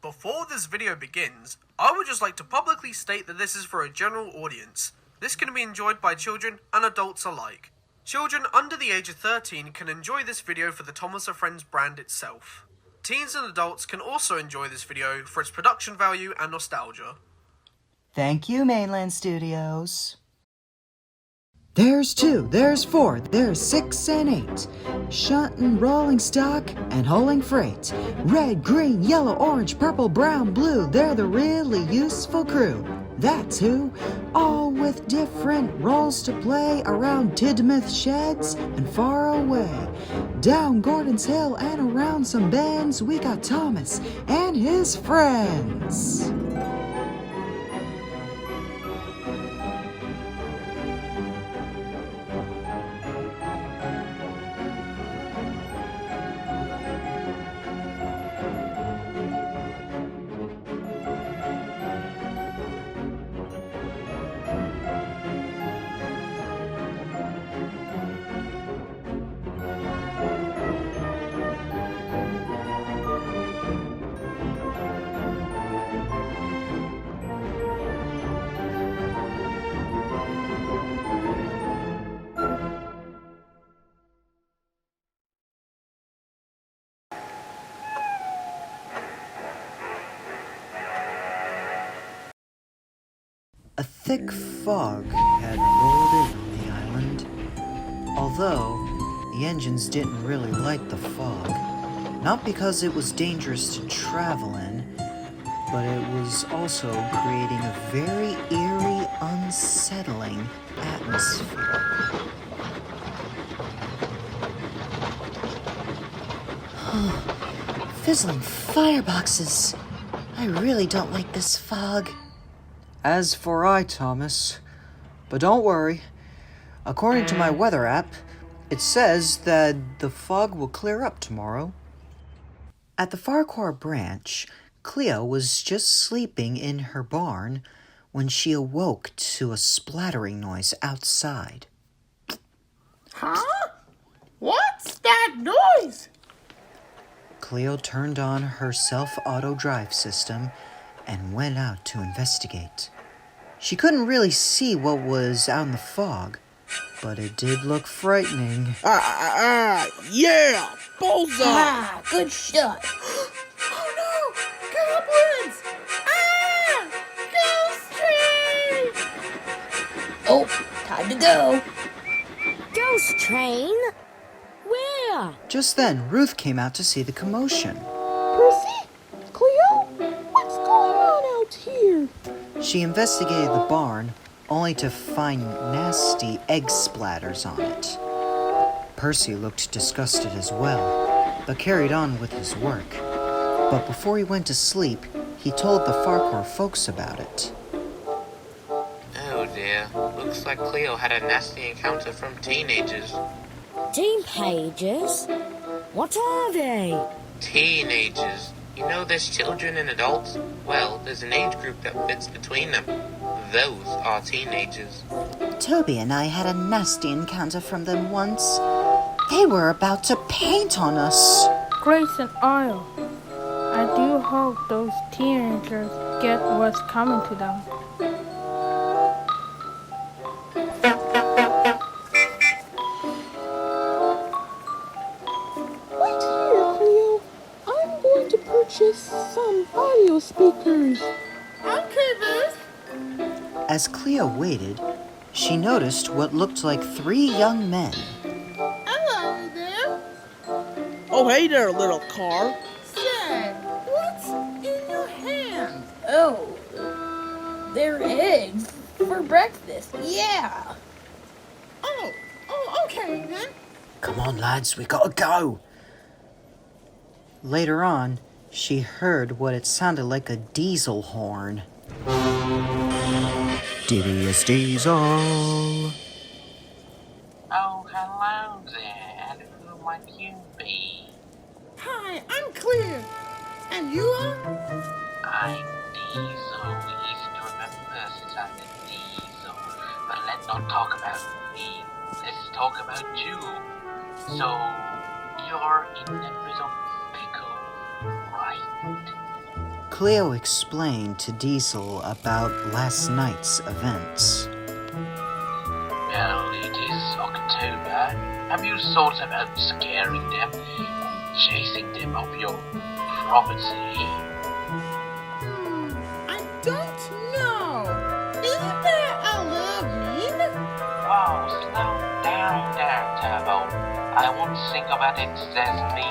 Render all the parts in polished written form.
Before this video begins, I would just like to publicly state that this is for a general audience. This can be enjoyed by children and adults alike. Children under the age of 13 can enjoy this video for the Thomas & Friends brand itself. Teens and adults can also enjoy this video for its production value and nostalgia. Thank you, Mainland Studios. There's 2, there's 4, there's 6 and 8. Shunting, rolling stock, and hauling freight. Red, green, yellow, orange, purple, brown, blue. They're the really useful crew. That's who. All with different roles to play around Tidmouth sheds and far away. Down Gordon's Hill and around some bends, we got Thomas and his friends. A thick fog had rolled in on the island. Although, the engines didn't really like the fog. Not because it was dangerous to travel in, but it was also creating a very eerie, unsettling atmosphere. Fizzling fireboxes. I really don't like this fog. As for I, Thomas, but don't worry. According to my weather app, it says that the fog will clear up tomorrow. At the Farquhar branch, Cleo was just sleeping in her barn when she awoke to a splattering noise outside. Huh? What's that noise? Cleo turned on her self-auto drive system and went out to investigate. She couldn't really see what was out in the fog, but it did look frightening. Yeah, bullseye! Ah, good shot. Oh no, goblins! Ghost train! Oh, time to go. Ghost train? Where? Just then, Ruth came out to see the commotion. Percy? Cleo? What's going on out here? She investigated the barn, only to find nasty egg splatters on it. Percy looked disgusted as well, but carried on with his work. But before he went to sleep, he told the Farquhar folks about it. Oh dear, looks like Cleo had a nasty encounter from teenagers. Teenagers? What are they? Teenagers. You know there's children and adults? Well, there's an age group that fits between them. Those are teenagers. Toby and I had a nasty encounter from them once. They were about to paint on us. Grace and Isle. I do hope those teenagers get what's coming to them. Wait here, Cleo. I'm going to purchase some audio speakers. Okay, Ruth. As Cleo waited, she noticed what looked like 3 young men. Hello there. Oh, hey there, little car. Say, what's in your hand? Oh, they're eggs for breakfast. Yeah. Oh, okay then. Come on, lads, we gotta go. Later on, she heard what it sounded like a diesel horn. Diddy's Diesel. Oh, hello there, and who might you be? Hi, I'm Cleo. And you are? I'm Diesel. Easy to remember since I'm the Diesel. But let's not talk about me. Let's talk about you. So, you're in the middle pickle, right? Cleo explained to Diesel about last night's events. Well, it is October. Have you thought about scaring them and chasing them off your property? I don't know. Isn't that a little mean? Wow, slow down there, Turbo. I won't think about it as mean.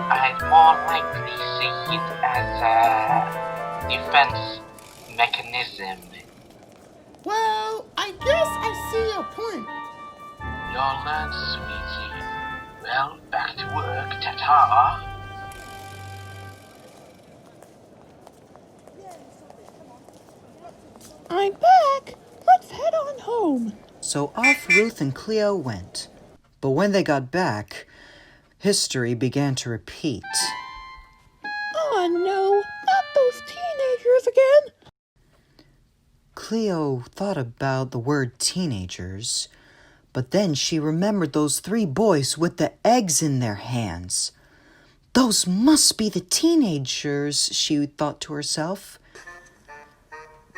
I'd more likely see it as a defense mechanism. Well, I guess I see your point. You'll learn, sweetie. Well, back to work. Ta-ta. I'm back. Let's head on home. So off Ruth and Cleo went. But when they got back, history began to repeat. Oh no, not those teenagers again. Cleo thought about the word teenagers, but then she remembered those 3 boys with the eggs in their hands. Those must be the teenagers, she thought to herself.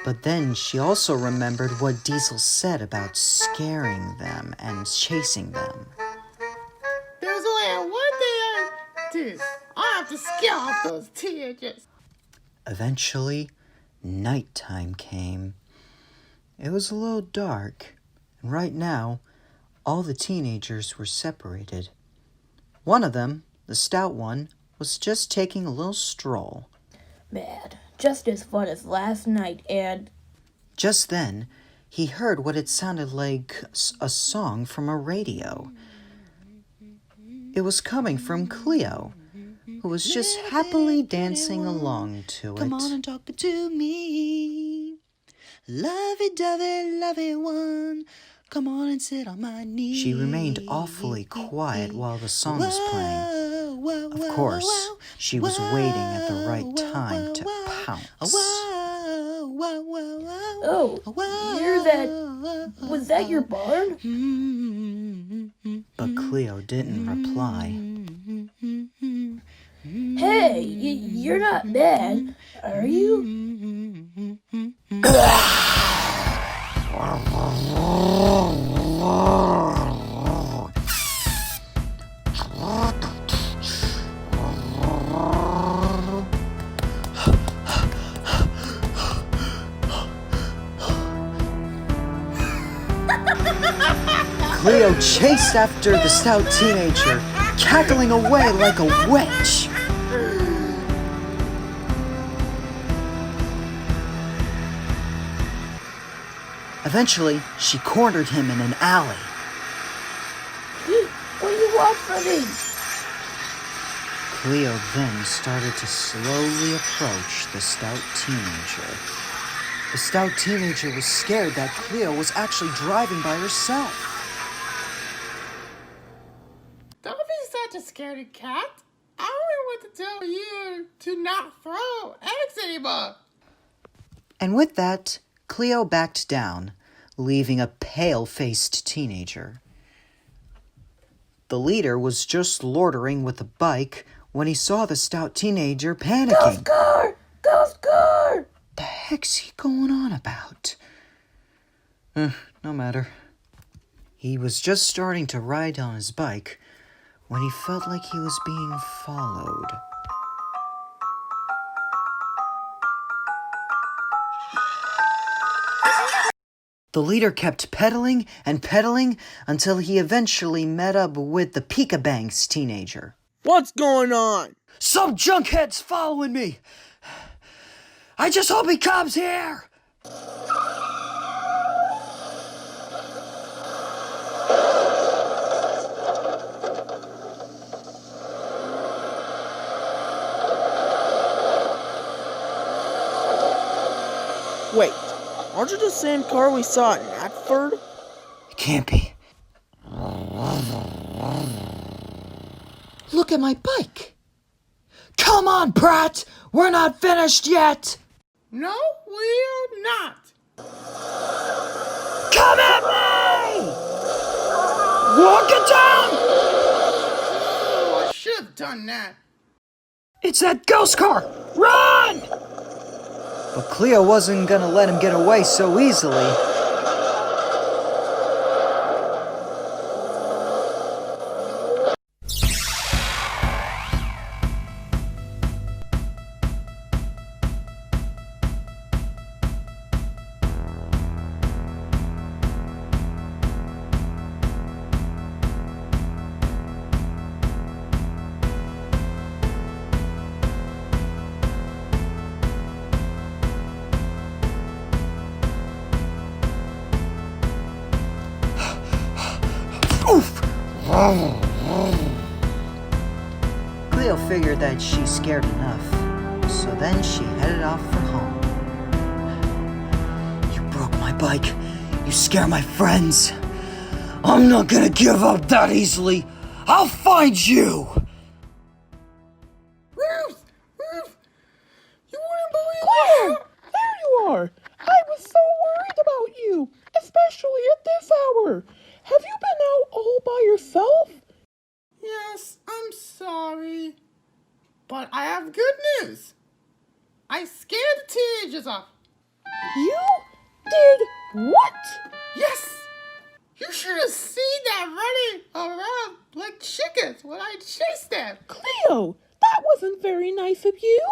But then she also remembered what Diesel said about scaring them and chasing them. There's only one thing I do. I have to scare off those teenagers. Eventually, nighttime came. It was a little dark, and right now, all the teenagers were separated. One of them, the stout one, was just taking a little stroll. Bad. Just as fun as last night, and... Just then, he heard what it sounded like a song from a radio. It was coming from Cleo, who was just happily dancing along to it. Come on and talk to me. Lovey-dovey one. Come on and sit on my knee. She remained awfully quiet while the song was playing. Of course, she was waiting at the right time to pounce. Oh, you're that... Was that your barn? But Cleo didn't reply. Hey, you're not bad, are you? Cleo chased after the stout teenager, cackling away like a witch. Eventually, she cornered him in an alley. What do you want from me? Cleo then started to slowly approach the stout teenager. The stout teenager was scared that Cleo was actually driving by herself. Don't be such a scaredy cat. I only want to tell you to not throw eggs anymore. And with that, Cleo backed down, leaving a pale-faced teenager. The leader was just loitering with a bike when he saw the stout teenager panicking. Ghost car! Ghost car! The heck's he going on about? No matter. He was just starting to ride on his bike when he felt like he was being followed. The leader kept pedaling and pedaling until he eventually met up with the Peekabanks teenager. What's going on? Some junkhead's following me! I just hope he comes here! Wait, aren't you the same car we saw at Natford? It can't be. Look at my bike. Come on, Pratt! We're not finished yet! No, we're not. Come at me! Walk it down! Oh, I should have done that. It's that ghost car! Run! But Cleo wasn't gonna let him get away so easily. Cleo figured that she's scared enough, so then she headed off for home. You broke my bike. You scare my friends. I'm not gonna give up that easily. I'll find you! Ruth! Ruth! You wouldn't believe Cleo! There you are! I was so worried about you, especially at this hour. Have you been out all by yourself? Yes, I'm sorry. But I have good news. I scared the teenagers off. You did what? Yes! You should have seen them running around like chickens when I chased them. Cleo, that wasn't very nice of you.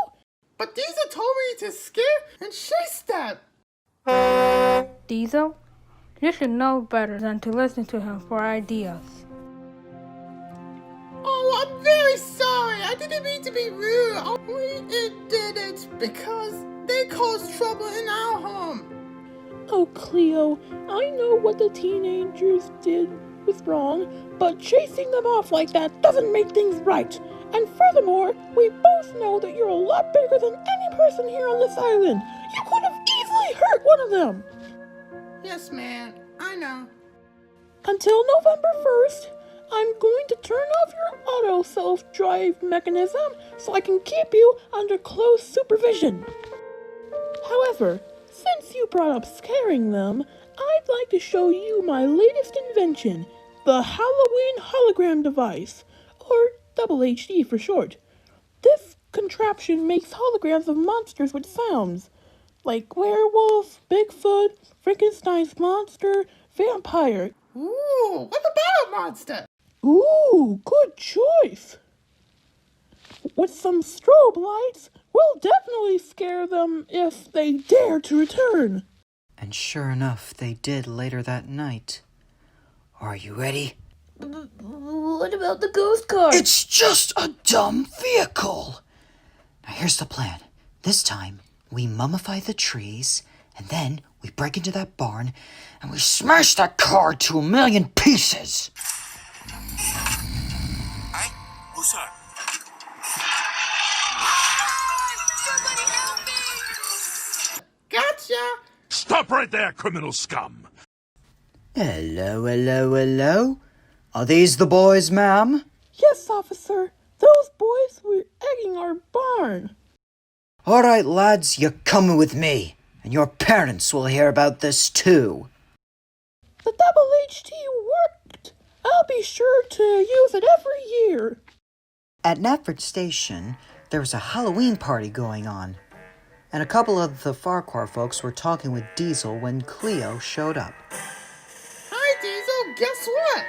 But Diesel told me to scare and chase them. Diesel? You should know better than to listen to him for ideas. Oh, I'm very sorry. I didn't mean to be rude. We did it because they caused trouble in our home. Oh, Cleo, I know what the teenagers did was wrong, but chasing them off like that doesn't make things right. And furthermore, we both know that you're a lot bigger than any person here on this island. You could have easily hurt one of them. Yes, man, I know. Until November 1st, I'm going to turn off your auto self-drive mechanism so I can keep you under close supervision. However, since you brought up scaring them, I'd like to show you my latest invention, the Halloween hologram device, or double HD for short. This contraption makes holograms of monsters with sounds, like werewolf, Bigfoot, Frankenstein's monster, vampire. Ooh, what about a monster? Ooh, good choice. With some strobe lights, we'll definitely scare them if they dare to return. And sure enough, they did later that night. Are you ready? What about the ghost car? It's just a dumb vehicle! Now here's the plan. This time, we mummify the trees, and then we break into that barn, and we smash that car to 1,000,000 pieces! Hey, who's that? Somebody help me! Gotcha! Stop right there, criminal scum! Hello, hello, hello? Are these the boys, ma'am? Yes, officer. Those boys were egging our barn. All right, lads, you're coming with me, and your parents will hear about this too. The double HD worked. I'll be sure to use it every year. At Knapford Station, there was a Halloween party going on, and a couple of the Farquhar folks were talking with Diesel when Cleo showed up. Hi, Diesel. Guess what?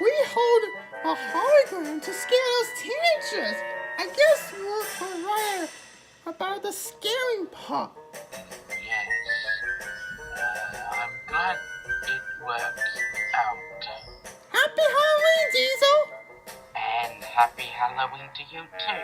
We hold a hologram to scare those teenagers. I guess you were right about the scaring part. Yes. I'm glad it worked out. Happy Halloween, Diesel! And happy Halloween to you too.